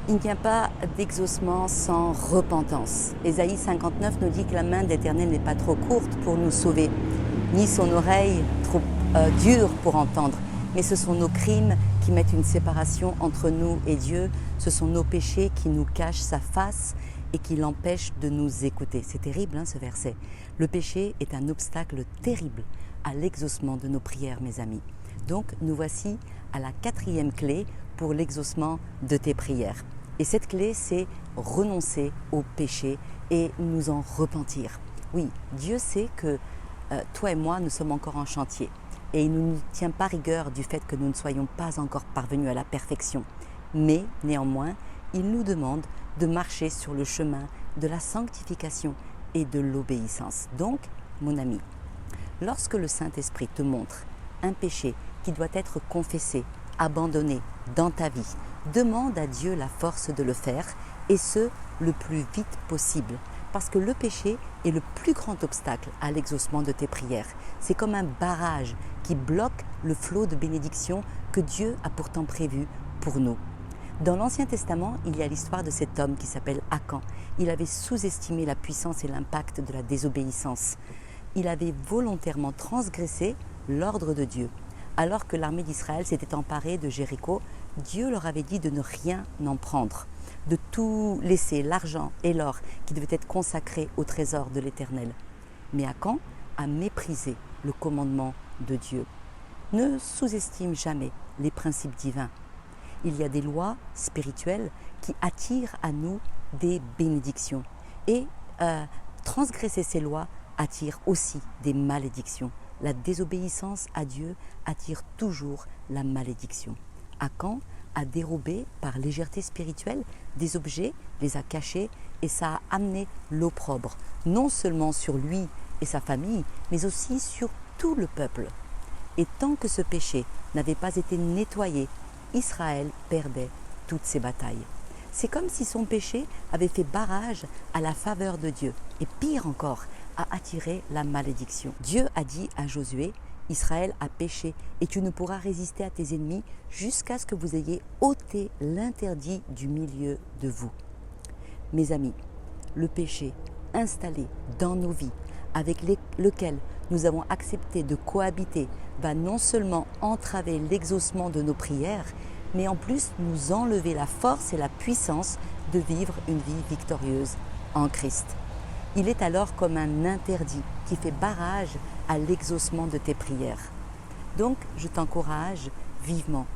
Il n'y a pas d'exaucement sans repentance. Ésaïe 59 nous dit que la main de l'Éternel n'est pas trop courte pour nous sauver, ni son oreille trop dure pour entendre. Mais ce sont nos crimes qui mettent une séparation entre nous et Dieu. Ce sont nos péchés qui nous cachent sa face et qui l'empêchent de nous écouter. C'est terrible ce verset. Le péché est un obstacle terrible à l'exaucement de nos prières, mes amis. Donc nous voici à la 4e clé pour l'exaucement de tes prières. Et cette clé, c'est renoncer au péché et nous en repentir. Oui, Dieu sait que toi et moi, nous sommes encore en chantier. Et il ne nous tient pas rigueur du fait que nous ne soyons pas encore parvenus à la perfection. Mais néanmoins, il nous demande de marcher sur le chemin de la sanctification et de l'obéissance. Donc, mon ami, lorsque le Saint-Esprit te montre un péché qui doit être confessé, abandonné dans ta vie, demande à Dieu la force de le faire et ce, le plus vite possible. Parce que le péché est le plus grand obstacle à l'exaucement de tes prières. C'est comme un barrage qui bloque le flot de bénédictions que Dieu a pourtant prévu pour nous. Dans l'Ancien Testament, il y a l'histoire de cet homme qui s'appelle Akan. Il avait sous-estimé la puissance et l'impact de la désobéissance. Il avait volontairement transgressé l'ordre de Dieu. Alors que l'armée d'Israël s'était emparée de Jéricho, Dieu leur avait dit de ne rien en prendre, de tout laisser, l'argent et l'or qui devaient être consacrés au trésor de l'Éternel. Mais Akan a méprisé le commandement de Dieu. Ne sous-estime jamais les principes divins. Il y a des lois spirituelles qui attirent à nous des bénédictions. Et transgresser ces lois attire aussi des malédictions. La désobéissance à Dieu attire toujours la malédiction. Akan a dérobé par légèreté spirituelle des objets, les a cachés et ça a amené l'opprobre, non seulement sur lui et sa famille, mais aussi sur tout le peuple. Et tant que ce péché n'avait pas été nettoyé, Israël perdait toutes ses batailles. C'est comme si son péché avait fait barrage à la faveur de Dieu. Et pire encore, a attiré la malédiction. Dieu a dit à Josué, Israël a péché et tu ne pourras résister à tes ennemis jusqu'à ce que vous ayez ôté l'interdit du milieu de vous. Mes amis, le péché installé dans nos vies, avec lequel nous avons accepté de cohabiter, va non seulement entraver l'exaucement de nos prières, mais en plus nous enlever la force et la puissance de vivre une vie victorieuse en Christ. Il est alors comme un interdit qui fait barrage à l'exaucement de tes prières. Donc, je t'encourage vivement.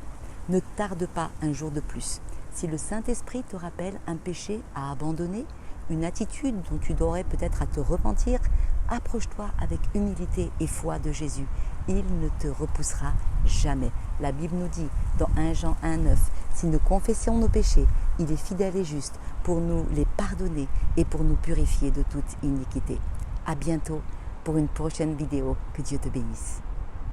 Ne tarde pas un jour de plus. Si le Saint-Esprit te rappelle un péché à abandonner, une attitude dont tu devrais peut-être à te repentir, approche-toi avec humilité et foi de Jésus. Il ne te repoussera jamais. La Bible nous dit dans 1 Jean 1,9, si nous confessons nos péchés, il est fidèle et juste pour nous les pardonner et pour nous purifier de toute iniquité. À bientôt pour une prochaine vidéo. Que Dieu te bénisse.